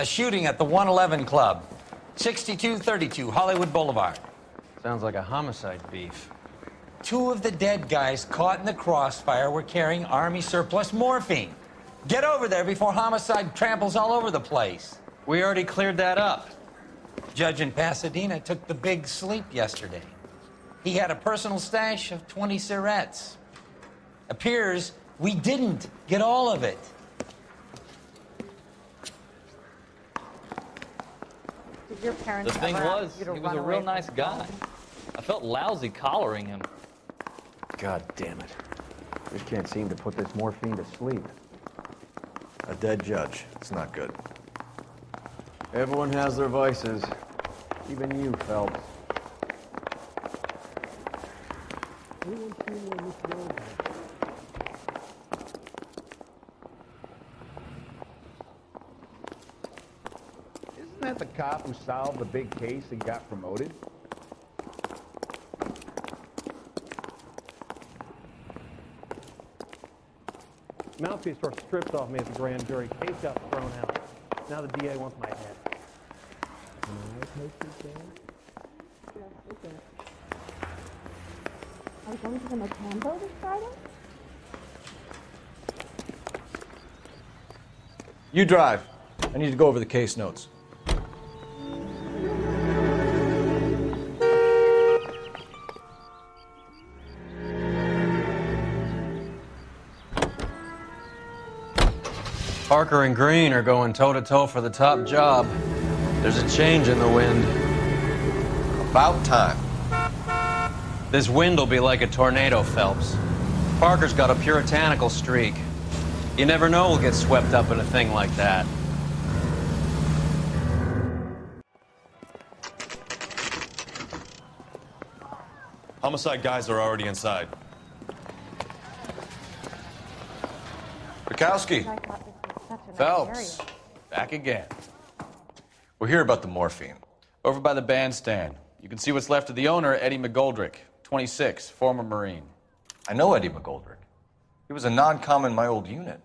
A shooting at the 111 Club, 6232 Hollywood Boulevard. Sounds like a homicide beef. 2 of the dead guys caught in the crossfire were carrying Army surplus morphine. Get over there before homicide tramples all over the place. We already cleared that up. Judge in Pasadena took the big sleep yesterday. He had a personal stash of 20 cigarettes. Appears we didn't get all of it. Did your parents The thing ever was, ask you to he was run a away real from nice home? guy. I felt lousy collaring him. God damn it. Just can't seem to put this morphine to sleep. A dead judge. It's not good. Everyone has their vices. Even you, Phelps. Isn't that the cop who solved the big case and got promoted? Mouthpiece were stripped off me at the grand jury. Case got thrown out. Now the DA wants my head. Are we going to the Macambo this Friday? You drive. I need to go over the case notes. Parker and Green are going toe-to-toe for the top job. There's a change in the wind. About time. This wind will be like a tornado, Phelps. Parker's got a puritanical streak. You never know who'll get swept up in a thing like that. Homicide guys are already inside. Bukowski. I thought this was such a nice Phelps, area. back again. We're here about the morphine. Over by the bandstand. You can see what's left of the owner, Eddie McGoldrick, 26, former Marine. I know Eddie McGoldrick. He was a non-com in my old unit.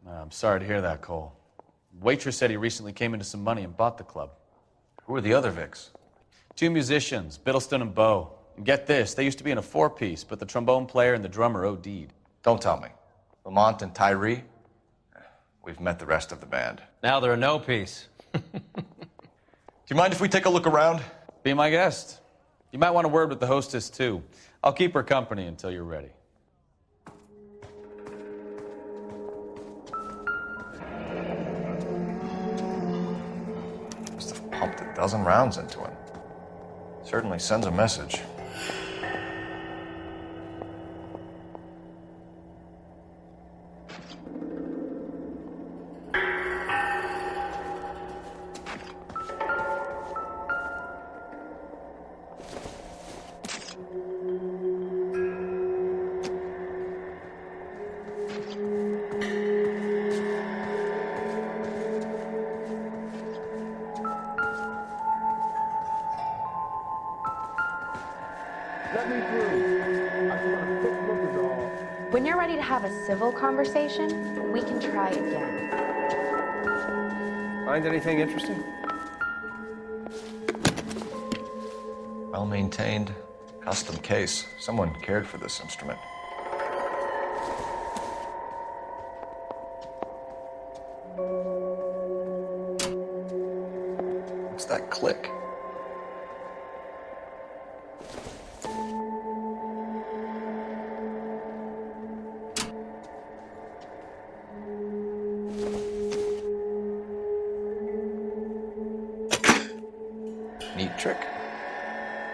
I'm sorry to hear that, Cole. Waitress said he recently came into some money and bought the club. Who are the other Vics? 2 musicians, Biddleston and Bowe. And get this, they used to be in a 4-piece, but the trombone player and the drummer OD'd. Don't tell me. Lamont and Tyree? We've met the rest of the band. Now they're a no-piece. Do you mind if we take a look around? Be my guest. You might want a word with the hostess, too. I'll keep her company until you're ready. Must have pumped a dozen rounds into him. Certainly sends a message. Let me through. I just want a quick look at all. When you're ready to have a civil conversation, we can try again. Find anything interesting? Well-maintained, custom case. Someone cared for this instrument. What's that click? Neat trick.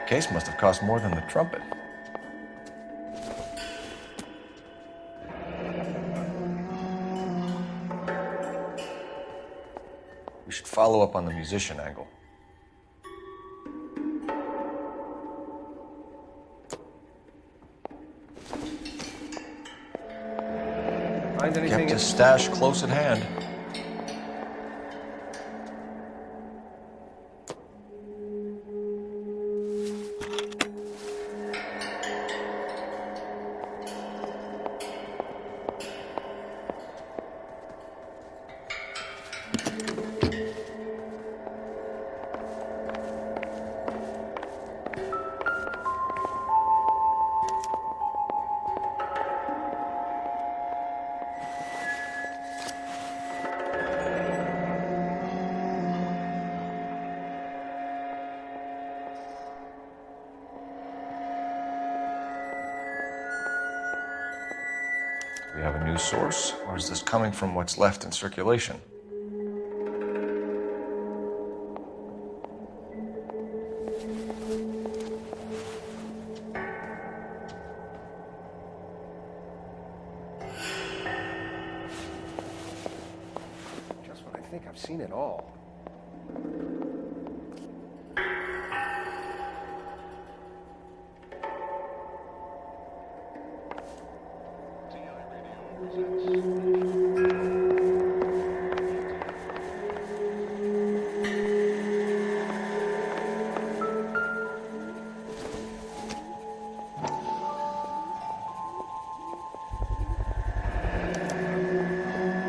Case must have cost more than the trumpet. We should follow up on the musician angle. Find anything? Kept his stash close at hand. Do we have a news source, or is this coming from what's left in circulation? Just when I think I've seen it all.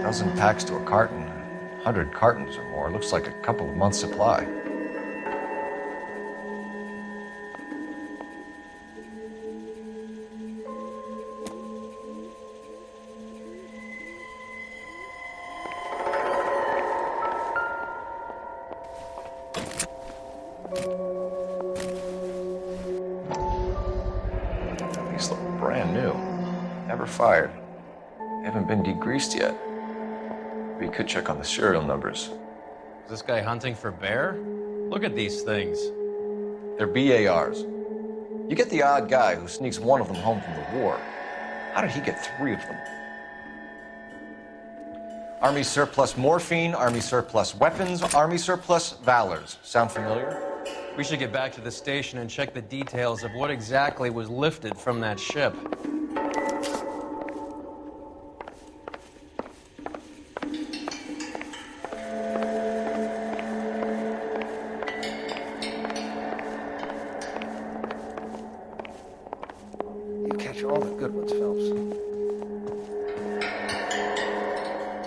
Dozen packs to a carton, 100 cartons or more. Looks like a couple of months' supply. These look brand new. Never fired. Haven't been degreased yet. We could check on the serial numbers. Is this guy hunting for bear? Look at these things. They're BARs. You get the odd guy who sneaks one of them home from the war. How did he get 3 of them? Army surplus morphine, Army surplus weapons, Army surplus valors. Sound familiar? We should get back to the station and check the details of what exactly was lifted from that ship. You catch all the good ones, Phelps.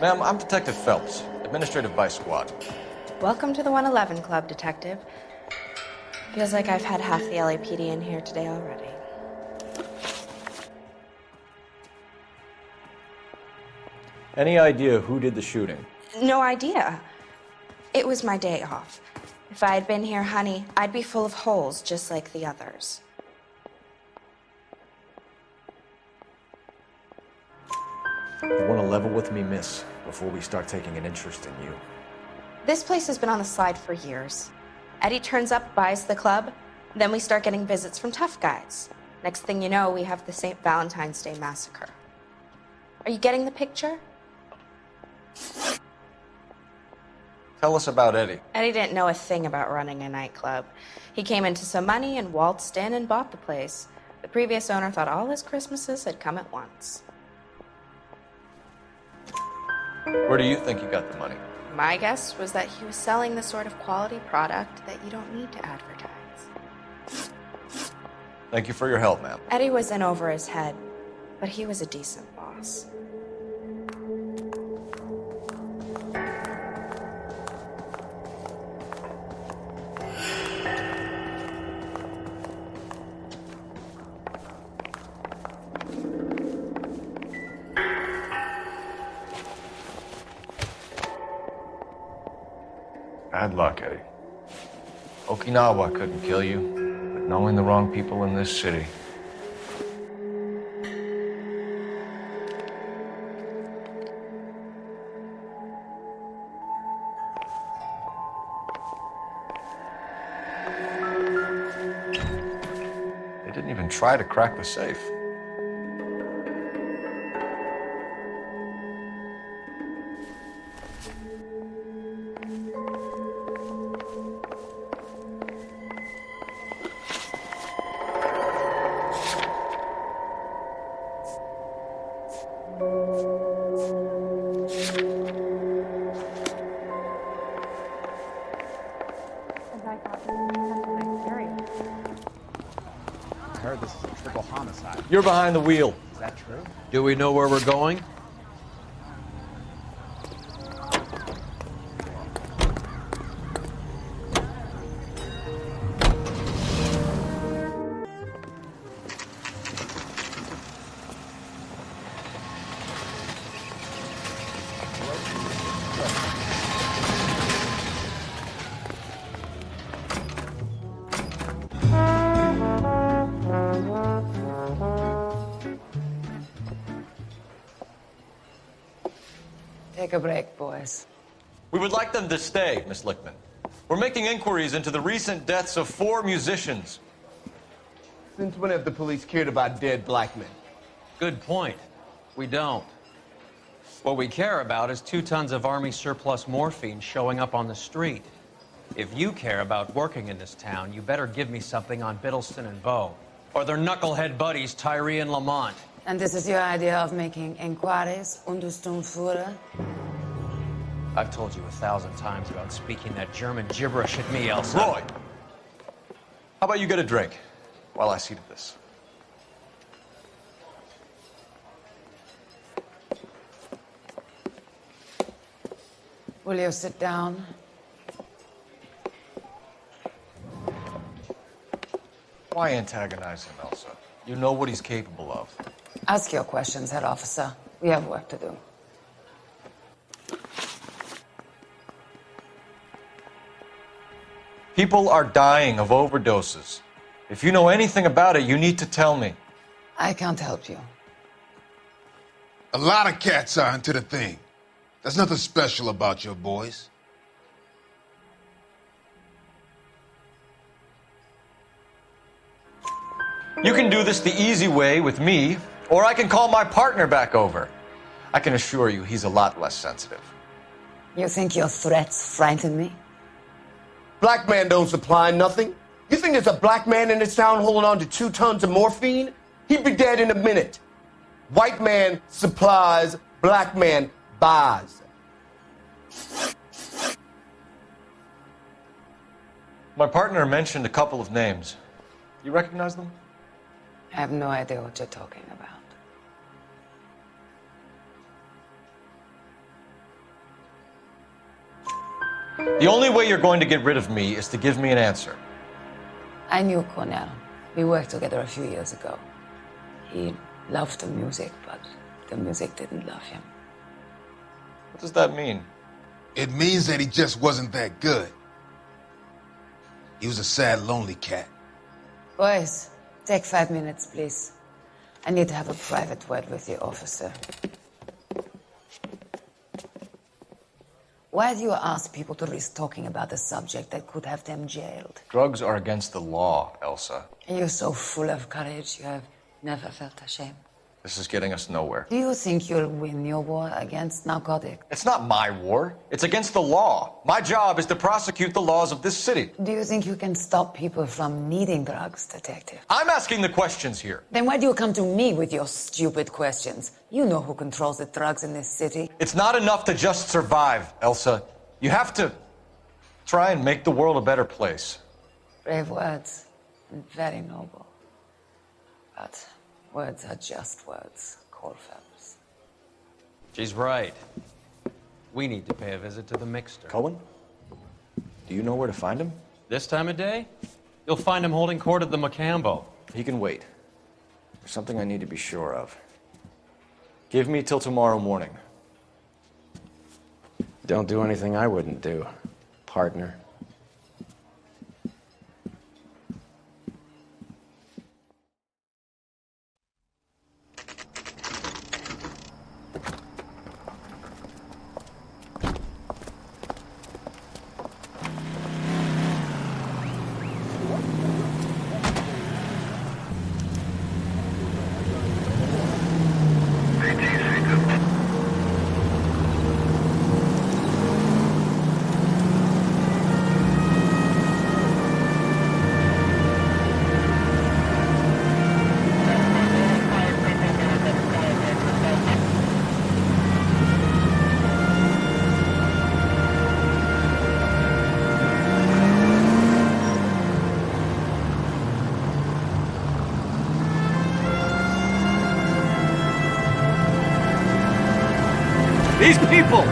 Ma'am, I'm Detective Phelps, Administrative Vice Squad. Welcome to the 111 Club, Detective. Feels like I've had half the LAPD in here today already. Any idea who did the shooting? No idea. It was my day off. If I had been here, honey, I'd be full of holes just like the others. You want to level with me, miss, before we start taking an interest in you? This place has been on the slide for years. Eddie turns up, buys the club, then we start getting visits from tough guys. Next thing you know, we have the St. Valentine's Day massacre. Are you getting the picture? Tell us about Eddie. Eddie didn't know a thing about running a nightclub. He came into some money and waltzed in and bought the place. The previous owner thought all his Christmases had come at once. Where do you think he got the money? My guess was that he was selling the sort of quality product that you don't need to advertise. Thank you for your help, ma'am. Eddie was in over his head, but he was a decent boss. Bad luck, Eddie. Okinawa couldn't kill you, but knowing the wrong people in this city. They didn't even try to crack the safe. You're behind the wheel. Do we know where we're going? Take a break, boys. We would like them to stay, Miss Lichtman. We're making inquiries into the recent deaths of 4 musicians. Since when have the police cared about dead black men? Good point. We don't. What we care about is 2 tons of Army surplus morphine showing up on the street. If you care about working in this town, you better give me something on Biddleston and Bow, or their knucklehead buddies Tyree and Lamont. And this is your idea of making inquiries, Unterstundenführer? I've told you 1,000 times about speaking that German gibberish at me, Elsa. Roy! How about you get a drink while I see to this? Will you sit down? Why antagonize him, Elsa? You know what he's capable of. Ask your questions, head officer. We have work to do. People are dying of overdoses. If you know anything about it, you need to tell me. I can't help you. A lot of cats are into the thing. There's nothing special about your boys. You can do this the easy way with me, or I can call my partner back over. I can assure you he's a lot less sensitive. You think your threats frighten me? Black man don't supply nothing. You think there's a black man in this town holding on to 2 tons of morphine? He'd be dead in a minute. White man supplies, black man buys. My partner mentioned a couple of names. You recognize them? I have no idea what you're talking about. The only way you're going to get rid of me is to give me an answer. I knew Cornell. We worked together a few years ago. He loved the music, but the music didn't love him. What does that mean? It means that he just wasn't that good. He was a sad, lonely cat. Boys, take 5 minutes, please. I need to have a private word with the officer. Why do you ask people to risk talking about a subject that could have them jailed? Drugs are against the law, Elsa. And you're so full of courage, you have never felt ashamed. This is getting us nowhere. Do you think you'll win your war against narcotics? It's not my war. It's against the law. My job is to prosecute the laws of this city. Do you think you can stop people from needing drugs, detective? I'm asking the questions here. Then why do you come to me with your stupid questions? You know who controls the drugs in this city. It's not enough to just survive, Elsa. You have to try and make the world a better place. Brave words, and very noble. But words are just words, Coalfellas. She's right. We need to pay a visit to the mixer. Cohen? Do you know where to find him? This time of day, you'll find him holding court at the Macambo. He can wait. There's something I need to be sure of. Give me till tomorrow morning. Don't do anything I wouldn't do, partner. These people!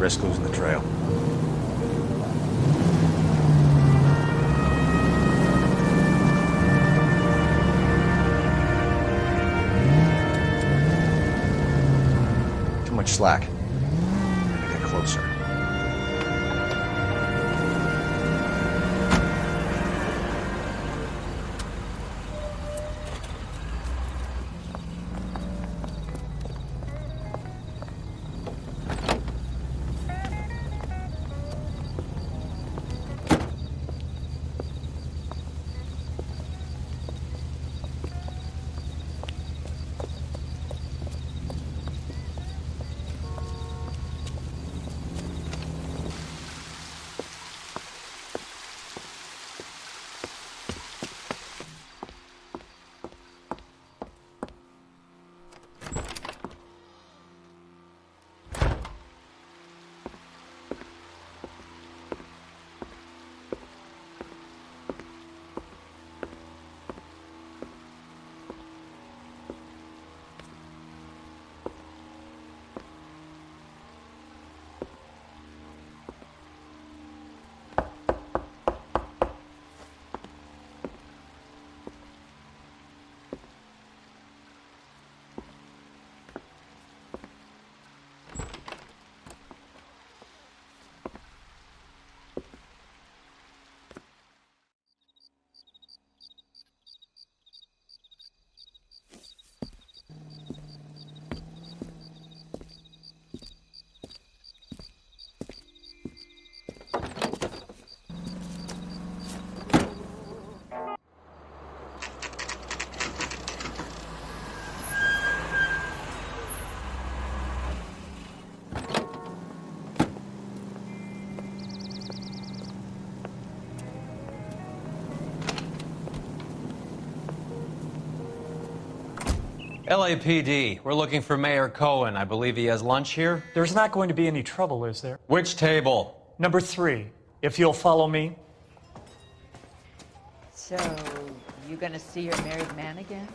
risk losing the trail. Too much slack. Gotta get closer. LAPD, we're looking for Mayor Cohen. I believe he has lunch here. There's not going to be any trouble, is there? Which table? Number 3, if you'll follow me. So, you gonna see your married man again?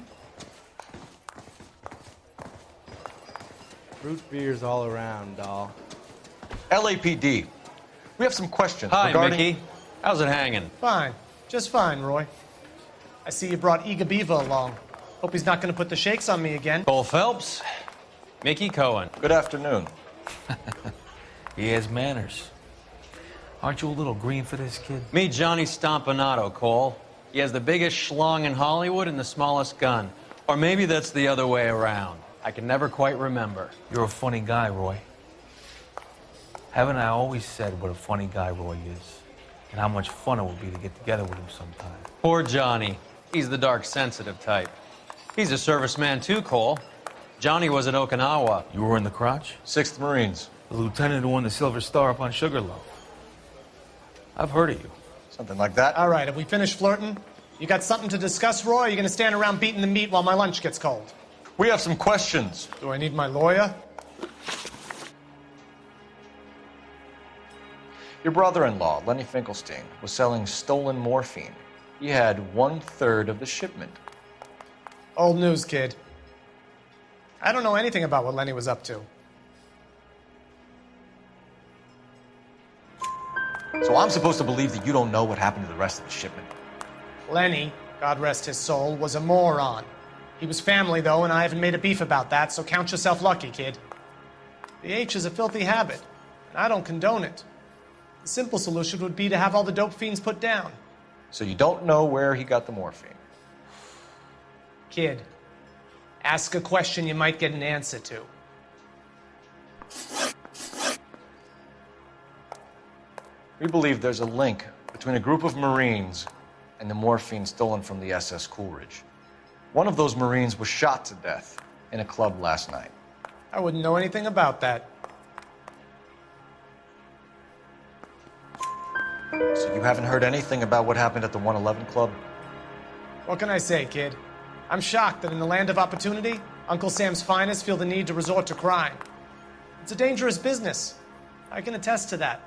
Root beers all around, doll. LAPD, we have some questions Hi, regarding... Mickey. How's it hanging? Fine. Just fine, Roy. I see you brought Iga Beaver along. Hope he's not going to put the shakes on me again. Cole Phelps, Mickey Cohen. Good afternoon. He has manners. Aren't you a little green for this kid? Meet Johnny Stompanato, Cole. He has the biggest schlong in Hollywood and the smallest gun. Or maybe that's the other way around. I can never quite remember. You're a funny guy, Roy. Haven't I always said what a funny guy Roy is? And how much fun it would be to get together with him sometime. Poor Johnny. He's the dark, sensitive type. He's a serviceman too, Cole. Johnny was at Okinawa. You were in the crotch? 6th Marines. The lieutenant who won the Silver Star up on Sugarloaf. I've heard of you. Something like that. All right, have we finished flirting? You got something to discuss, Roy, or are you going to stand around beating the meat while my lunch gets cold? We have some questions. Do I need my lawyer? Your brother-in-law, Lenny Finkelstein, was selling stolen morphine. He had 1/3 of the shipment. Old news, kid. I don't know anything about what Lenny was up to. So I'm supposed to believe that you don't know what happened to the rest of the shipment? Lenny, God rest his soul, was a moron. He was family, though, and I haven't made a beef about that, so count yourself lucky, kid. The H is a filthy habit, and I don't condone it. The simple solution would be to have all the dope fiends put down. So you don't know where he got the morphine? Kid, ask a question you might get an answer to. We believe there's a link between a group of Marines and the morphine stolen from the SS Coolidge. One of those Marines was shot to death in a club last night. I wouldn't know anything about that. So you haven't heard anything about what happened at the 111 Club? What can I say, kid? I'm shocked that in the land of opportunity, Uncle Sam's finest feel the need to resort to crime. It's a dangerous business. I can attest to that.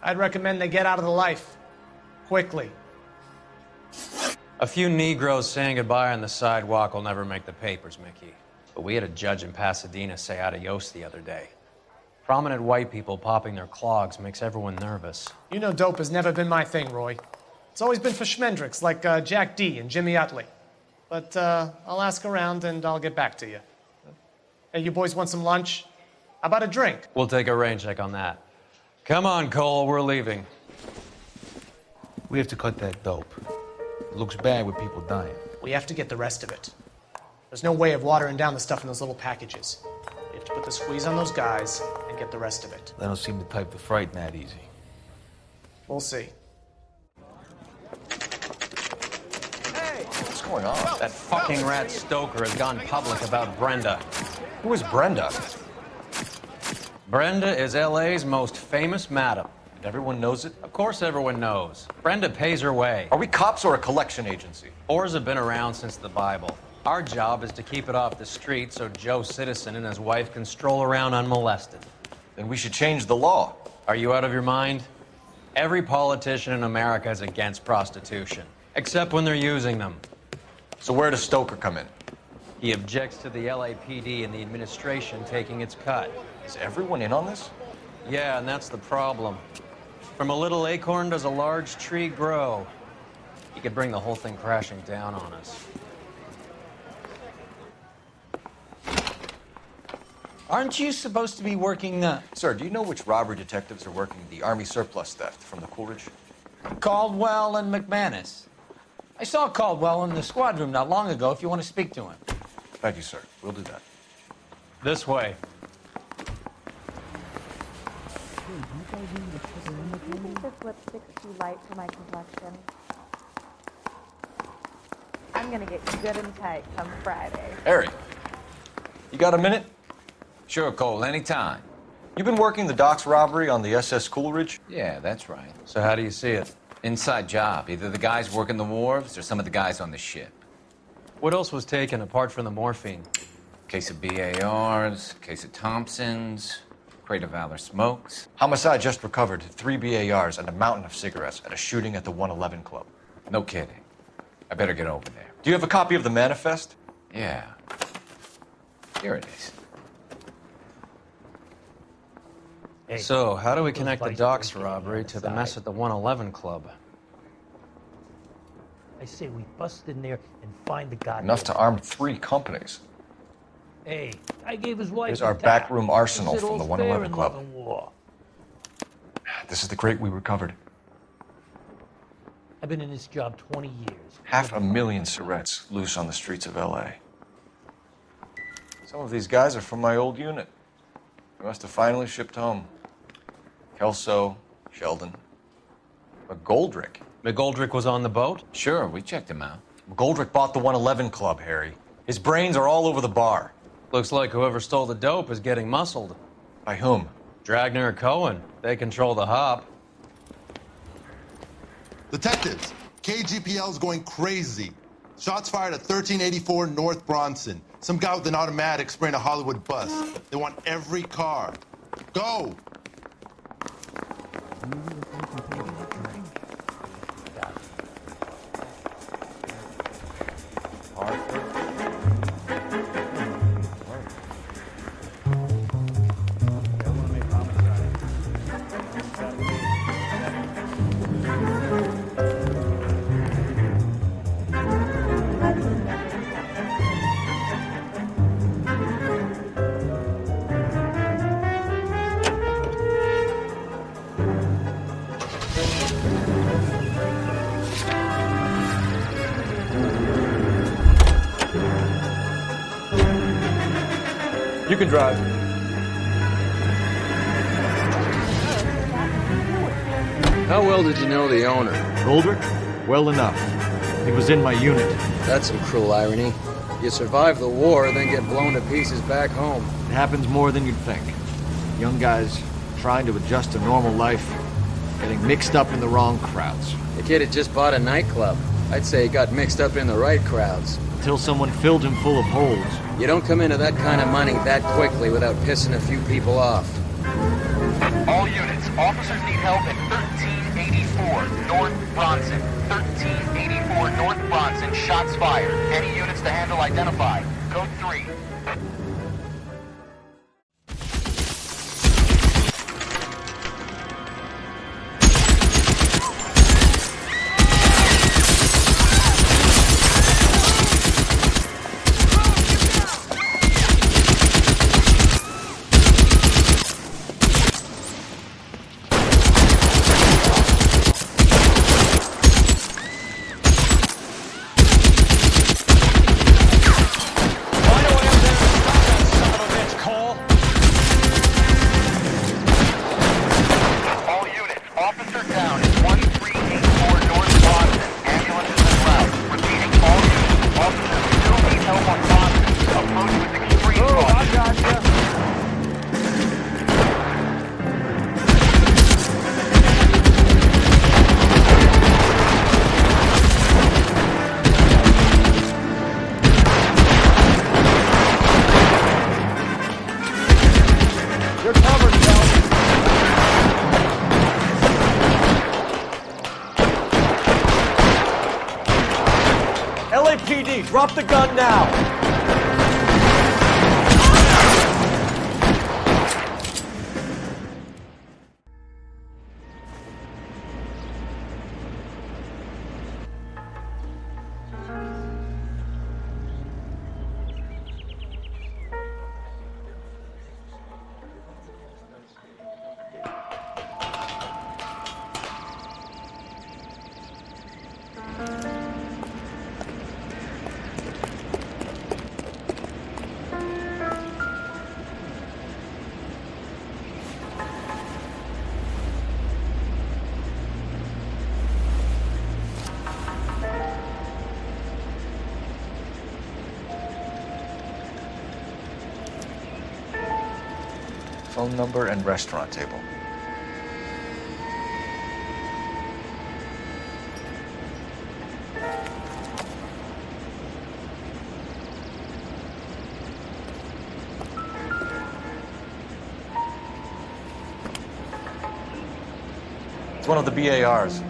I'd recommend they get out of the life. Quickly. A few Negroes saying goodbye on the sidewalk will never make the papers, Mickey. But we had a judge in Pasadena say adios the other day. Prominent white people popping their clogs makes everyone nervous. You know dope has never been my thing, Roy. It's always been for schmendricks like Jack D and Jimmy Utley. But I'll ask around and I'll get back to you. Hey, you boys want some lunch? How about a drink? We'll take a rain check on that. Come on, Cole, we're leaving. We have to cut that dope. It looks bad with people dying. We have to get the rest of it. There's no way of watering down the stuff in those little packages. We have to put the squeeze on those guys and get the rest of it. They don't seem the type to frighten that easy. We'll see. What's going on? That fucking rat Stoker has gone public about Brenda. Who is Brenda? Brenda is L.A.'s most famous madam. And everyone knows it? Of course everyone knows. Brenda pays her way. Are we cops or a collection agency? Whores have been around since the Bible. Our job is to keep it off the street so Joe Citizen and his wife can stroll around unmolested. Then we should change the law. Are you out of your mind? Every politician in America is against prostitution, except when they're using them. So where does Stoker come in? He objects to the LAPD and the administration taking its cut. Is everyone in on this? Yeah, and that's the problem. From a little acorn does a large tree grow. He could bring the whole thing crashing down on us. Aren't you supposed to be working Sir, do you know which robbery detectives are working the Army surplus theft from the Coolidge? Caldwell and McManus? I saw Caldwell in the squad room not long ago if you want to speak to him. Thank you, sir. We'll do that. This way. Do you think this lipstick's too light for my complexion? I'm gonna get good and tight come Friday. Harry, you got a minute? Sure, Cole, anytime. You've been working the docks robbery on the SS Coolidge? Yeah, that's right. So how do you see it? Inside job. Either the guys working the wharves or some of the guys on the ship. What else was taken apart from the morphine? Case of BARs, case of Thompsons, crate of Valor smokes. Homicide just recovered 3 BARs and a mountain of cigarettes at a shooting at the 111 Club. No kidding. I better get over there. Do you have a copy of the manifest? Yeah. Here it is. Hey, So, how do we connect the docks robbery to the mess at the 111 Club? I say we bust in there and find the goddamn... Enough to arm 3 companies. Hey, I gave his wife... Here's our backroom arsenal from the 111 Club. This is the crate we recovered. I've been in this job 20 years. 500,000 cigarettes loose on the streets of L.A. Some of these guys are from my old unit. They must have finally shipped home. Kelso, Sheldon, McGoldrick. McGoldrick was on the boat? Sure, we checked him out. McGoldrick bought the 111 Club, Harry. His brains are all over the bar. Looks like whoever stole the dope is getting muscled. By whom? Dragner or Cohen. They control the hop. Detectives, KGPL's going crazy. Shots fired at 1384 North Bronson. Some guy with an automatic spraying a Hollywood bus. They want every car. Go! You can drive. How well did you know the owner? Goldrick? Well enough. He was in my unit. That's some cruel irony. You survive the war, then get blown to pieces back home. It happens more than you'd think. Young guys trying to adjust to normal life, getting mixed up in the wrong crowds. The kid had just bought a nightclub. I'd say he got mixed up in the right crowds. Until someone filled him full of holes. You don't come into that kind of money that quickly without pissing a few people off. All units, officers need help at 1384 North Bronson. 1384 North Bronson, shots fired. Any units to handle identified. Code 3. PD, drop the gun now! Phone number and restaurant table. It's one of the BARs.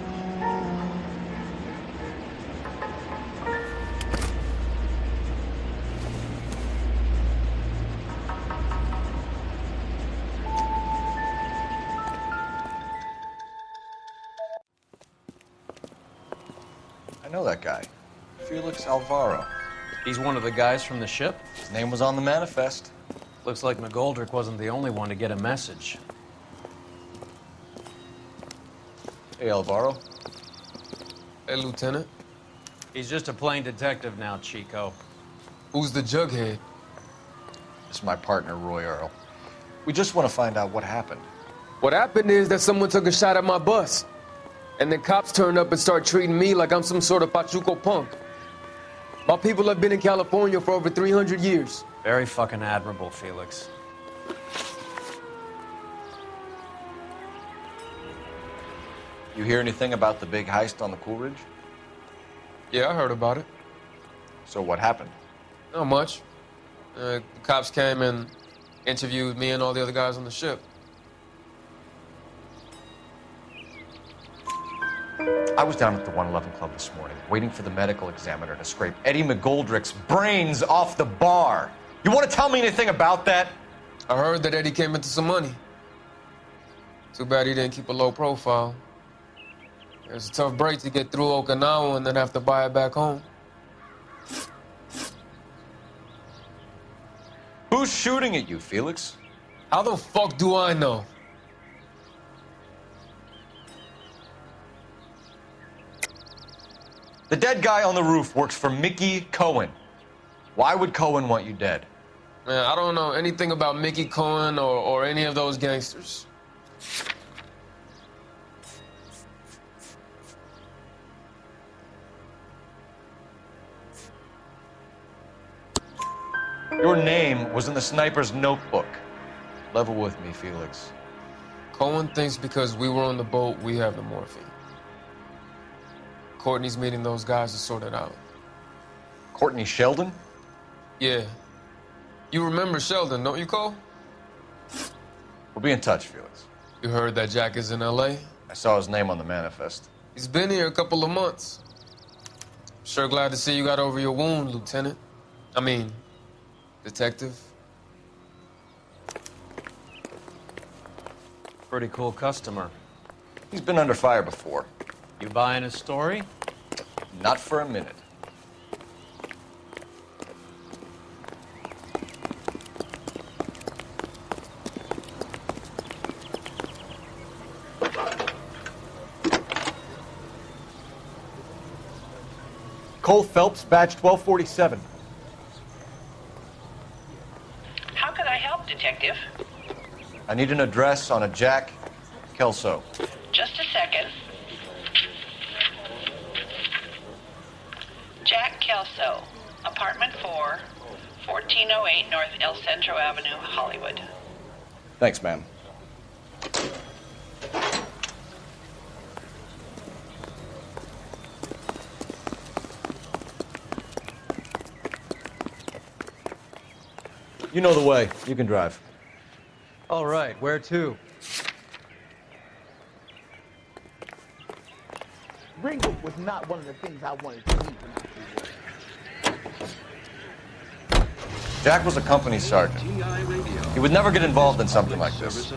I know that guy. Felix Alvaro. He's one of the guys from the ship? His name was on the manifest. Looks like McGoldrick wasn't the only one to get a message. Hey, Alvaro. Hey, Lieutenant. He's just a plain detective now, Chico. Who's the jughead? This is my partner, Roy Earl. We just want to find out what happened. What happened is that someone took a shot at my bus. And then cops turned up and start treating me like I'm some sort of Pachuco punk. My people have been in California for over 300 years. Very fucking admirable, Felix. You hear anything about the big heist on the Coolidge? Yeah, I heard about it. So what happened? Not much. The cops came and interviewed me and all the other guys on the ship. I was down at the 111 Club this morning, waiting for the medical examiner to scrape Eddie McGoldrick's brains off the bar. You want to tell me anything about that? I heard that Eddie came into some money. Too bad he didn't keep a low profile. It was a tough break to get through Okinawa and then have to buy it back home. Who's shooting at you, Felix? How the fuck do I know? The dead guy on the roof works for Mickey Cohen. Why would Cohen want you dead? Man, I don't know anything about Mickey Cohen or any of those gangsters. Your name was in the sniper's notebook. Level with me, Felix. Cohen thinks because we were on the boat, we have the morphine. Courtney's meeting those guys to sort it out. Courtney Sheldon? Yeah. You remember Sheldon, don't you, Cole? We'll be in touch, Felix. You heard that Jack is in L.A.? I saw his name on the manifest. He's been here a couple of months. Sure glad to see you got over your wound, Lieutenant. I mean, Detective. Pretty cool customer. He's been under fire before. You buying his story? Not for a minute. Cole Phelps, badge 1247. How can I help, Detective? I need an address on a Jack Kelso. Just a second. Jack Kelso, apartment 4, 1408 North El Centro Avenue, Hollywood. Thanks, ma'am. You know the way. You can drive. All right, where to? Ringo was not one of the things I wanted to eat when I was Jack was a company sergeant. He would never get involved in something like this.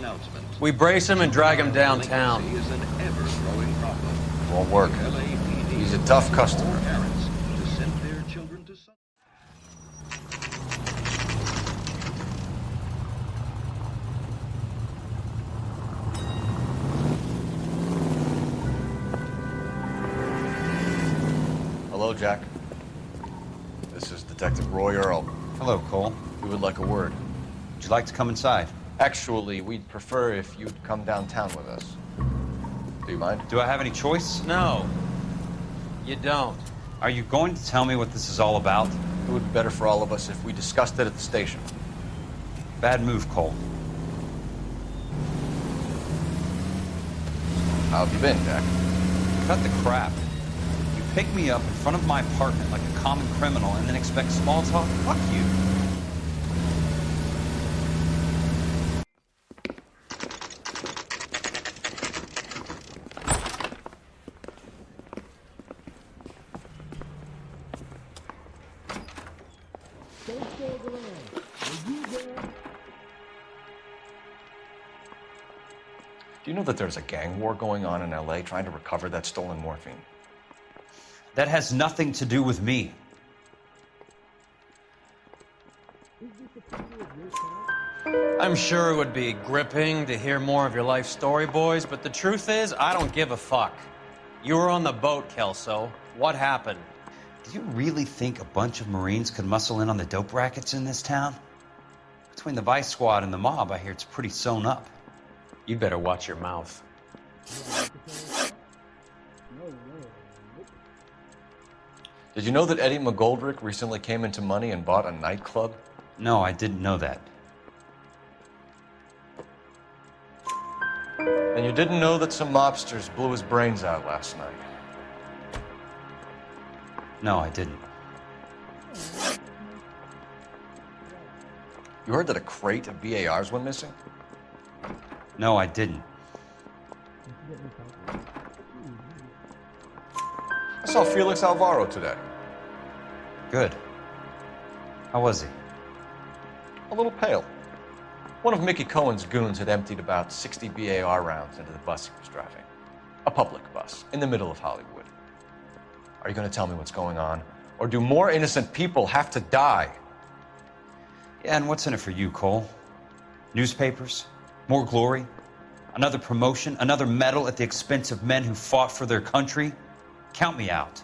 We brace him and drag him downtown. Won't work. He's a tough customer. Hello, Jack. This is Detective Roy Earl. Hello, Cole. We would like a word. Would you like to come inside? Actually, we'd prefer if you'd come downtown with us. Do you mind? Do I have any choice? No. You don't. Are you going to tell me what this is all about? It would be better for all of us if we discussed it at the station. Bad move, Cole. How have you been, Jack? Cut the crap. You pick me up in front of my apartment like a common criminal and then expect small talk? Fuck you. Do you know that there's a gang war going on in L.A. trying to recover that stolen morphine? That has nothing to do with me. I'm sure it would be gripping to hear more of your life story, boys, but the truth is, I don't give a fuck. You were on the boat, Kelso. What happened? Do you really think a bunch of Marines could muscle in on the dope rackets in this town? Between the Vice Squad and the mob, I hear it's pretty sewn up. You better watch your mouth. Did you know that Eddie McGoldrick recently came into money and bought a nightclub? No, I didn't know that. And you didn't know that some mobsters blew his brains out last night? No, I didn't. You heard that a crate of BARs went missing? No, I didn't. I saw Felix Alvaro today. Good. How was he? A little pale. One of Mickey Cohen's goons had emptied about 60 BAR rounds into the bus he was driving. A public bus, in the middle of Hollywood. Are you going to tell me what's going on? Or do more innocent people have to die? Yeah, and what's in it for you, Cole? Newspapers? More glory? Another promotion? Another medal at the expense of men who fought for their country? Count me out.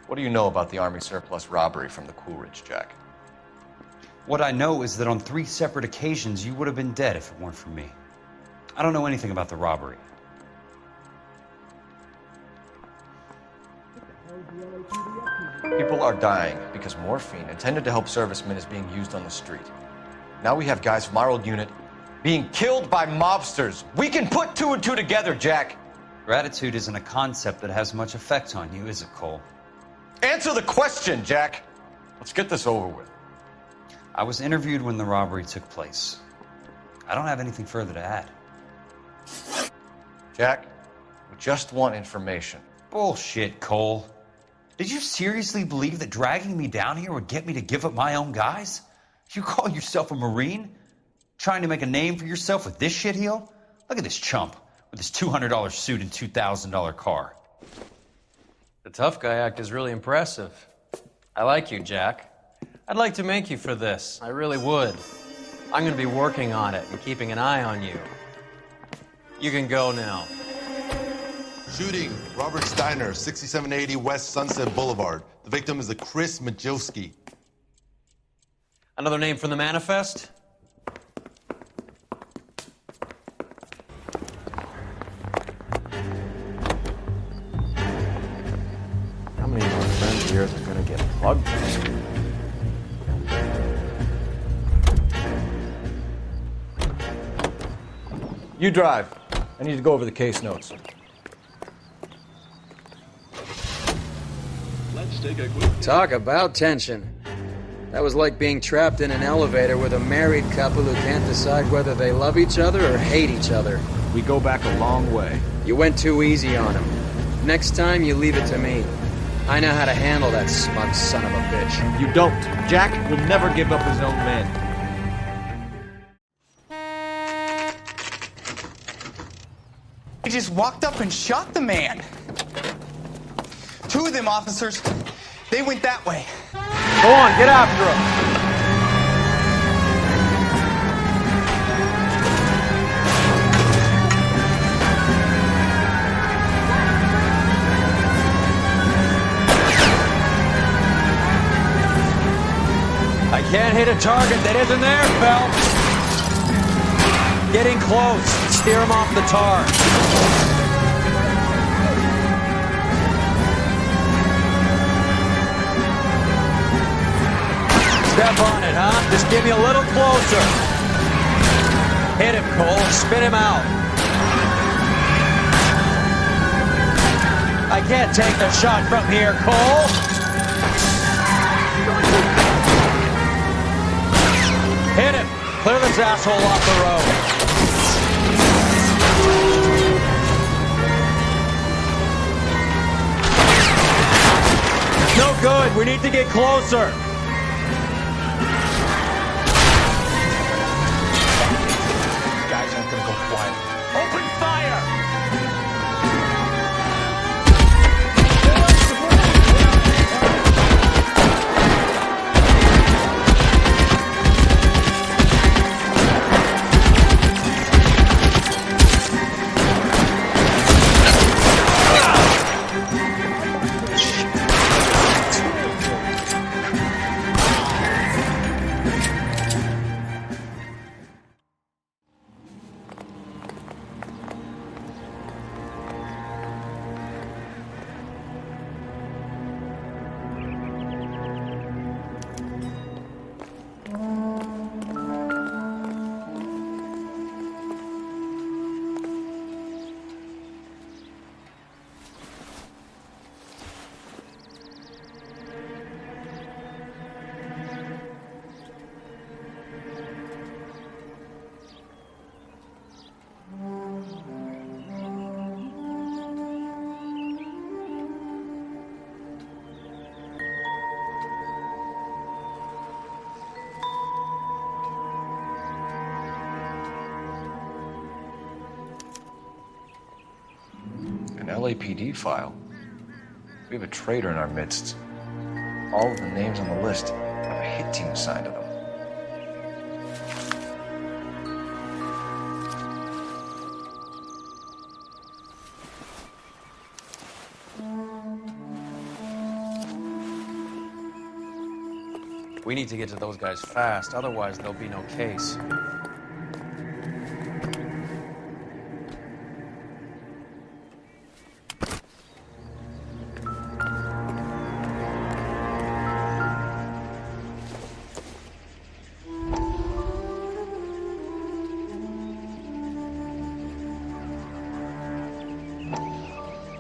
What do you know about the Army surplus robbery from the Coolidge, Jack? What I know is that on 3 separate occasions you would have been dead if it weren't for me. I don't know anything about the robbery. People are dying because morphine intended to help servicemen is being used on the street. Now we have guys from our old unit being killed by mobsters. We can put 2 and 2 together, Jack. Gratitude isn't a concept that has much effect on you, is it, Cole? Answer the question, Jack. Let's get this over with. I was interviewed when the robbery took place. I don't have anything further to add. Jack, we just want information. Bullshit, Cole. Did you seriously believe that dragging me down here would get me to give up my own guys? You call yourself a Marine? Trying to make a name for yourself with this shitheel? Look at this chump with his $200 suit and $2,000 car. The tough guy act is really impressive. I like you, Jack. I'd like to make you for this. I really would. I'm going to be working on it and keeping an eye on you. You can go now. Shooting, Robert Steiner, 6780 West Sunset Boulevard. The victim is a Chris Majowski. Another name from the manifest? How many of our friends of yours are going to get plugged? You drive. I need to go over the case notes. Let's take a quick talk about tension. That was like being trapped in an elevator with a married couple who can't decide whether they love each other or hate each other. We go back a long way. You went too easy on him. Next time, you leave it to me. I know how to handle that smug son of a bitch. You don't. Jack will never give up his own men. He just walked up and shot the man. 2 of them officers, they went that way. Go on, get after him. I can't hit a target that isn't there, Phelps. Getting close. Steer him off the tar. Step on it, huh? Just give me a little closer. Hit him, Cole. Spin him out. I can't take the shot from here, Cole. Hit him! Clear this asshole off the road. No good. We need to get closer. These guys aren't gonna go quiet. Open fire! LAPD file. We have a traitor in our midst. All of the names on the list have a hit team assigned to them. We need to get to those guys fast, otherwise there'll be no case.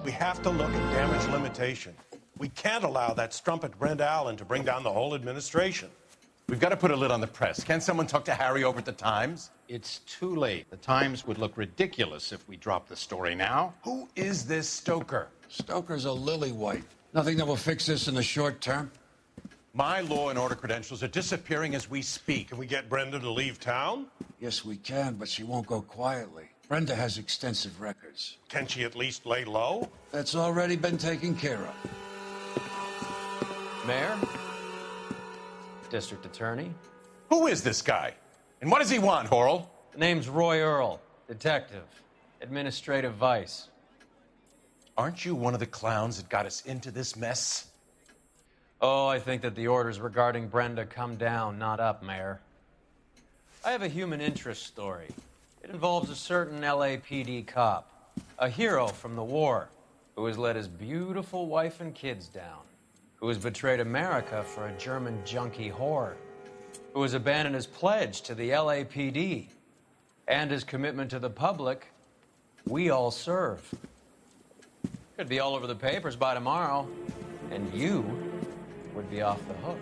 We have to look at damage limitation. We can't allow that strumpet Brent Allen to bring down the whole administration. We've got to put a lid on the press. Can't someone talk to Harry over at the Times? It's too late. The Times would look ridiculous if we dropped the story now. Who is this Stoker? Stoker's a lily-white. Nothing that will fix this in the short term. My law and order credentials are disappearing as we speak. Can we get Brenda to leave town? Yes, we can, but she won't go quietly. Brenda has extensive records. Can she at least lay low? That's already been taken care of. Mayor? District Attorney? Who is this guy? And what does he want, Horrell? The name's Roy Earl, detective, administrative vice. Aren't you one of the clowns that got us into this mess? Oh, I think that the orders regarding Brenda come down, not up, Mayor. I have a human interest story. It involves a certain LAPD cop, a hero from the war, who has let his beautiful wife and kids down, who has betrayed America for a German junkie whore, who has abandoned his pledge to the LAPD and his commitment to the public. We all serve. Could be all over the papers by tomorrow, and you would be off the hook.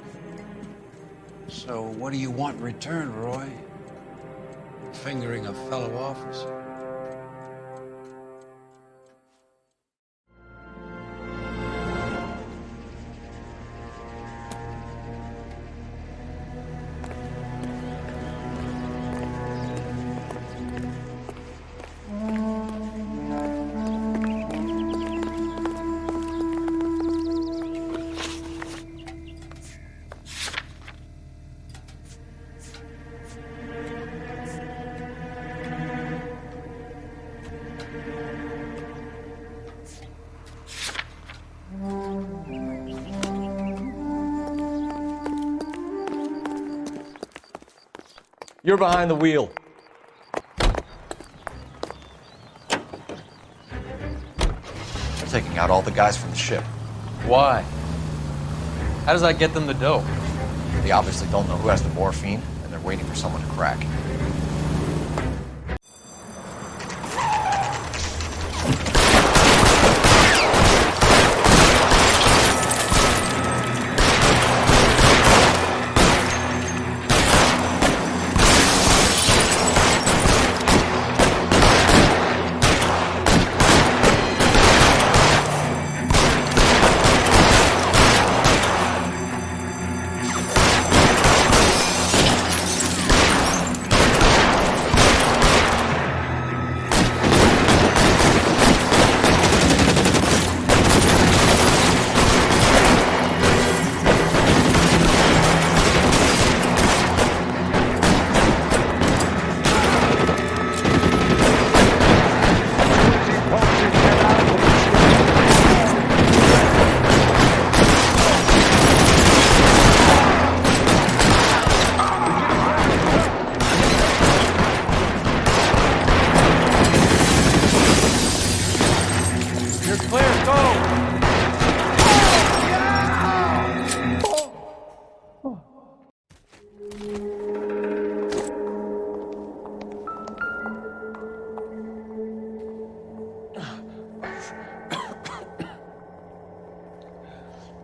So what do you want in return, Roy? Fingering a fellow officer. You're behind the wheel. They're taking out all the guys from the ship. Why? How does that get them the dope? They obviously don't know who has the morphine, and they're waiting for someone to crack.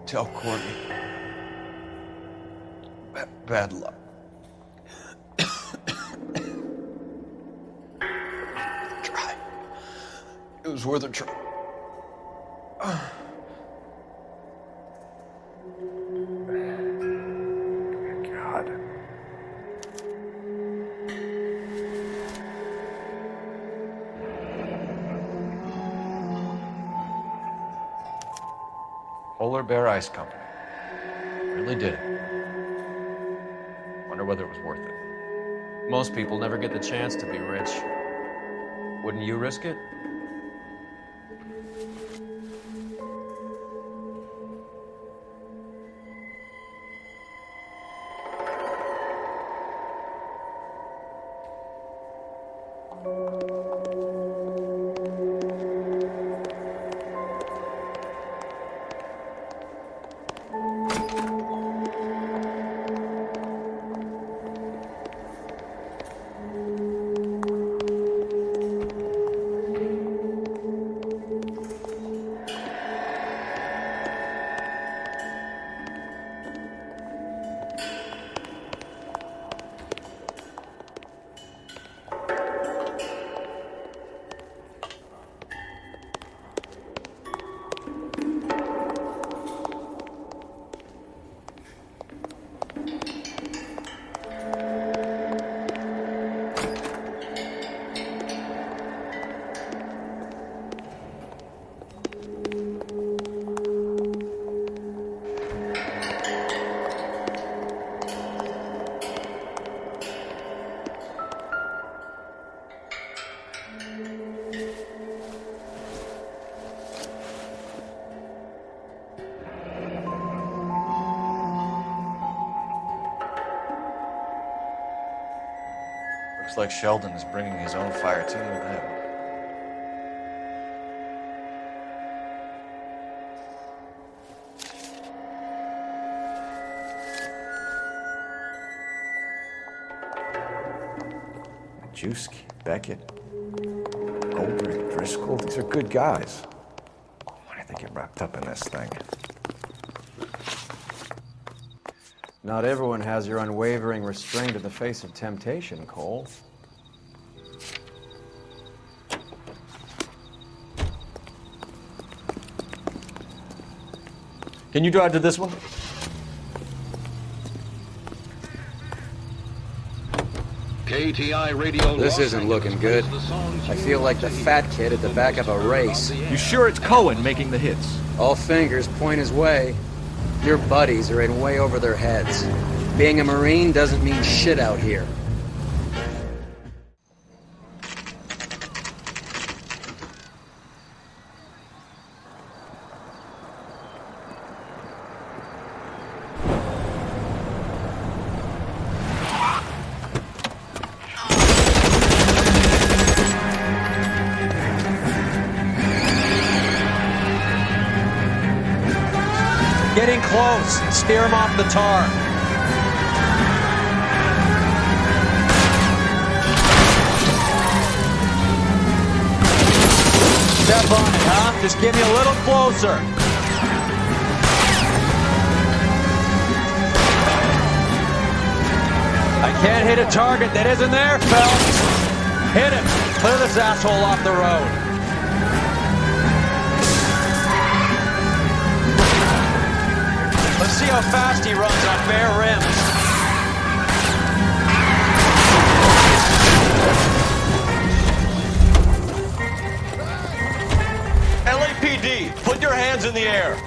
Tell Courtney. Bad luck. Try. It was worth a try. God. Polar Bear Ice Company. Really did it. Wonder whether it was worth it. Most people never get the chance to be rich. Wouldn't you risk it? Looks like Sheldon is bringing his own fire team with him. Majewski, Beckett, Goldberg, Driscoll, these are good guys. Why did they get wrapped up in this thing? Not everyone has your unwavering restraint in the face of temptation, Cole. Can you drive to this one? KTI radio. This isn't looking good. I feel like the fat kid at the back of a race. You sure it's Cohen making the hits? All fingers point his way. Your buddies are in way over their heads. Being a Marine doesn't mean shit out here. close. Steer him off the tar. Step on it, huh? Just give me a little closer. I can't hit a target that isn't there, Phelps. Hit him. Clear this asshole off the road. Let's see how fast he runs on bare rims. LAPD, put your hands in the air.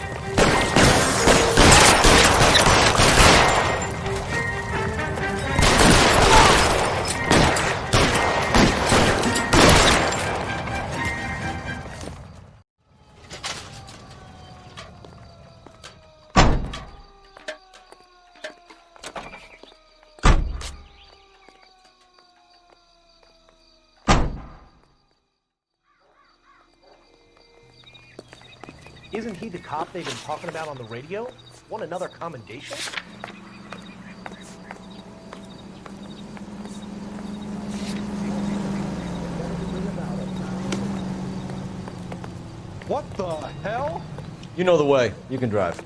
Isn't he the cop they've been talking about on the radio? Want another commendation? What the hell? You know the way. You can drive.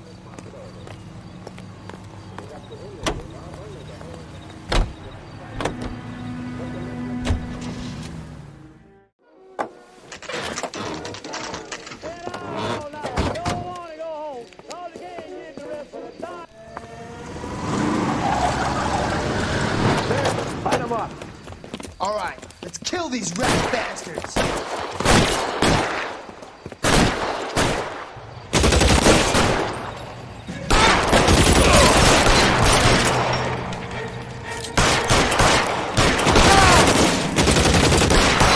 All right, let's kill these rat bastards.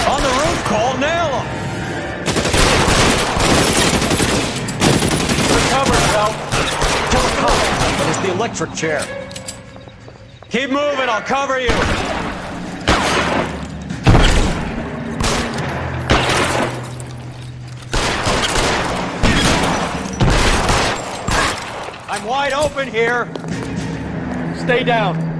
On the roof, Cole, nail him. Recover, Phelps. Kill a cop. It's the electric chair. Keep moving, I'll cover you. I'm wide open here. Stay down.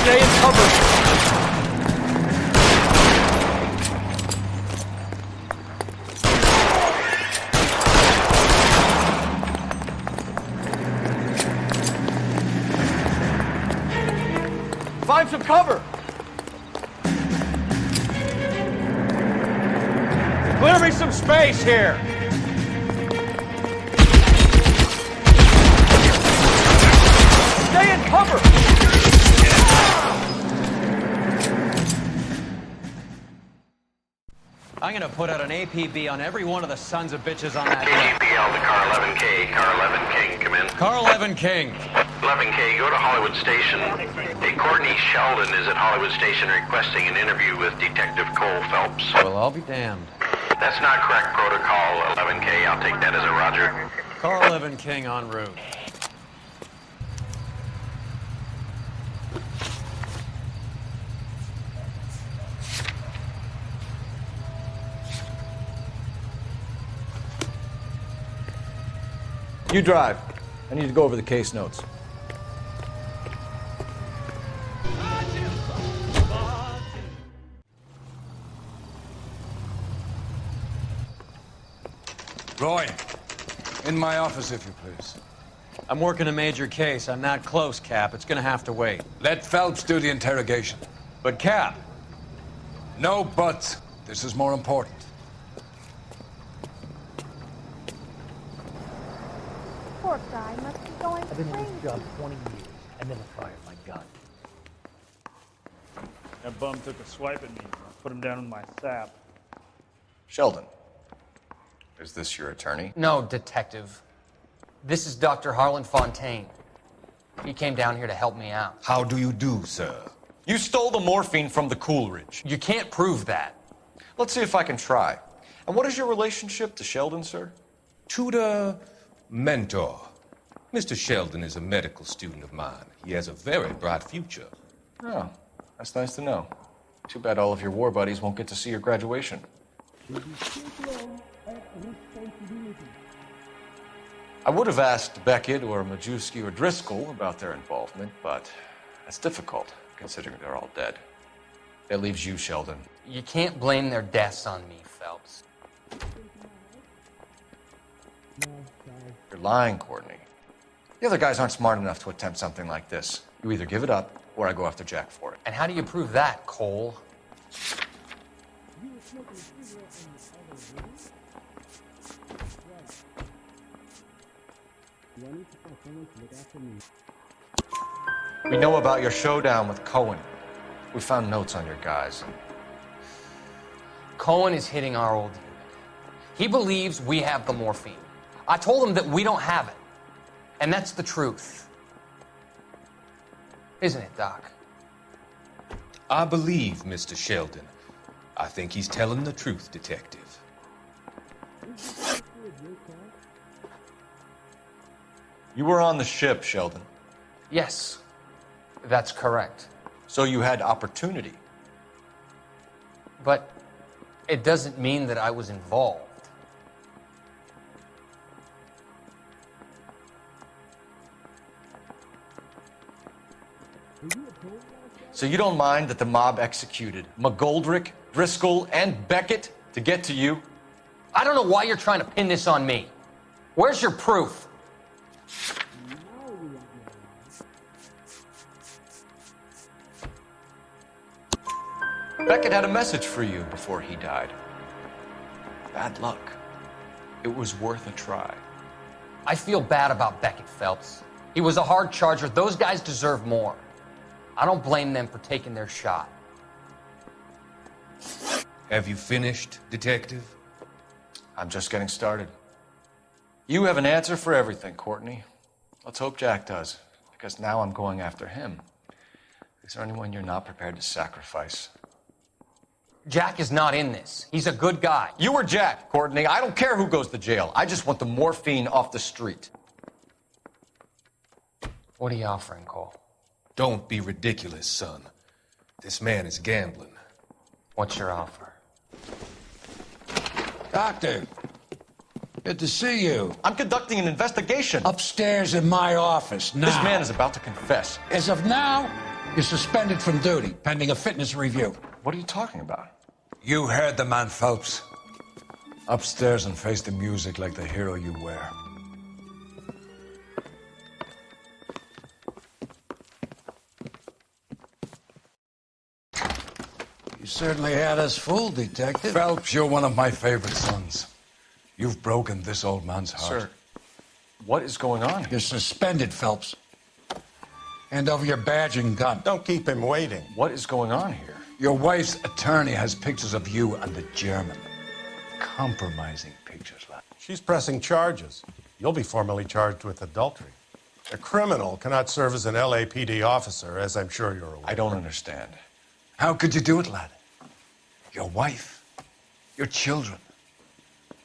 Stay in cover. Find some cover. Clear me some space here. Stay in cover. I'm gonna put out an APB on every one of the sons of bitches on that list. KGPL to Car 11K. Car 11 King, come in. Car 11 King. 11K, go to Hollywood Station. Hey, Courtney Sheldon is at Hollywood Station requesting an interview with Detective Cole Phelps. Well, I'll be damned. That's not correct protocol, 11K. I'll take that as a roger. Car 11 King en route. You drive. I need to go over the case notes. Roy, in my office, if you please. I'm working a major case. I'm not close, Cap. It's gonna have to wait. Let Phelps do the interrogation. But, Cap. No buts. This is more important. Poor guy must be going I've been in crazy. this job 20 years. I never fired my gun. That bum took a swipe at me. I put him down in my sap. Sheldon, is this your attorney? No, Detective. This is Dr. Harlan Fontaine. He came down here to help me out. How do you do, sir? You stole the morphine from the Coolidge. You can't prove that. Let's see if I can try. And what is your relationship to Sheldon, sir? tutor, mentor. Mr. Sheldon is a medical student of mine. He has a very bright future. Oh, that's nice to know. Too bad all of your war buddies won't get to see your graduation. I would have asked Beckett or Majewski or Driscoll about their involvement, but that's difficult, considering they're all dead. That leaves you, Sheldon. You can't blame their deaths on me, Phelps. You're lying, Courtney. The other guys aren't smart enough to attempt something like this. You either give it up, or I go after Jack for it. And how do you prove that, Cole? We know about your showdown with Cohen. We found notes on your guys. Cohen is hitting our old unit. He believes we have the morphine. I told him that we don't have it. And that's the truth. Isn't it, Doc? I believe Mr. Sheldon. I think he's telling the truth, Detective. You were on the ship, Sheldon. Yes, that's correct. So you had opportunity. But it doesn't mean that I was involved. So you don't mind that the mob executed McGoldrick, Driscoll, and Beckett to get to you? I don't know why you're trying to pin this on me. Where's your proof? Beckett had a message for you before he died. Bad luck. It was worth a try. I feel bad about Beckett, Phelps. He was a hard charger. Those guys deserve more. I don't blame them for taking their shot. Have you finished, Detective? I'm just getting started. You have an answer for everything, Courtney. Let's hope Jack does, because now I'm going after him. Is there anyone you're not prepared to sacrifice? Jack is not in this. He's a good guy. You or Jack, Courtney. I don't care who goes to jail. I just want the morphine off the street. What are you offering, Cole? Don't be ridiculous, son. This man is gambling. What's your offer? Doctor, good to see you. I'm conducting an investigation. Upstairs in my office now. This man is about to confess. As of now, you're suspended from duty, pending a fitness review. What are you talking about? You heard the man, Phelps. Upstairs and face the music like the hero you were. You certainly had us fooled, Detective. Phelps, you're one of my favorite sons. You've broken this old man's heart. Sir, what is going on here? You're suspended, Phelps. Hand over your badge and gun. Don't keep him waiting. What is going on here? Your wife's attorney has pictures of you and the German. Compromising pictures, lad. She's pressing charges. You'll be formally charged with adultery. A criminal cannot serve as an LAPD officer, as I'm sure you're aware. I don't understand. How could you do it, lad? Your wife, your children,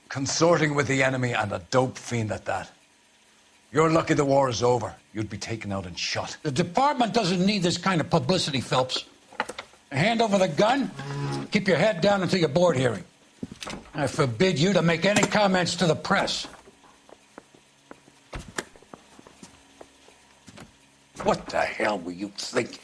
consorting with the enemy and a dope fiend at that. You're lucky the war is over. You'd be taken out and shot. The department doesn't need this kind of publicity, Phelps. Hand over the gun, keep your head down until your board hearing. I forbid you to make any comments to the press. What the hell were you thinking?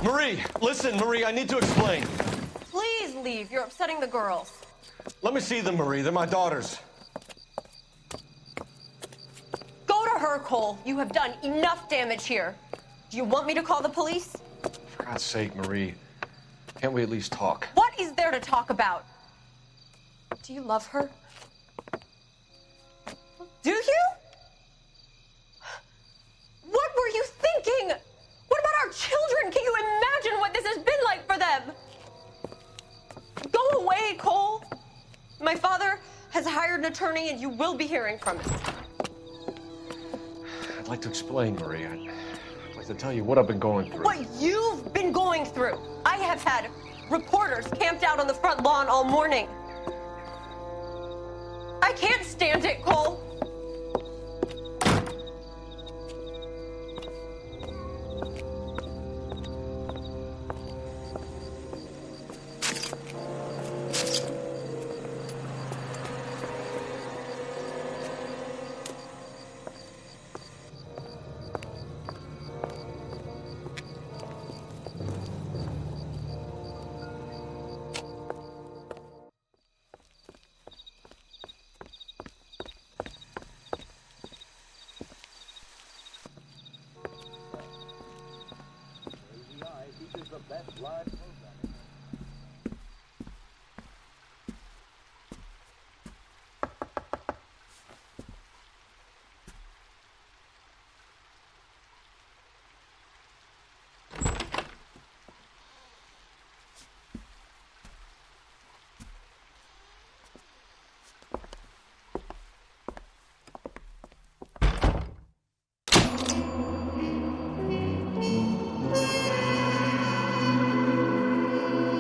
Marie, listen, Marie, I need to explain. Please leave. You're upsetting the girls. Let me see them, Marie. They're my daughters. Go to her, Cole. You have done enough damage here. Do you want me to call the police? For God's sake, Marie, can't we at least talk? What is there to talk about? Do you love her? Do you? What were you thinking? What about our children? Can you imagine what this has been an attorney, and you will be hearing from him. I'd like to explain, Marie. I'd like to tell you what I've been going through. What you've been going through. I have had reporters camped out on the front lawn all morning. I can't stand it, Cole. Best live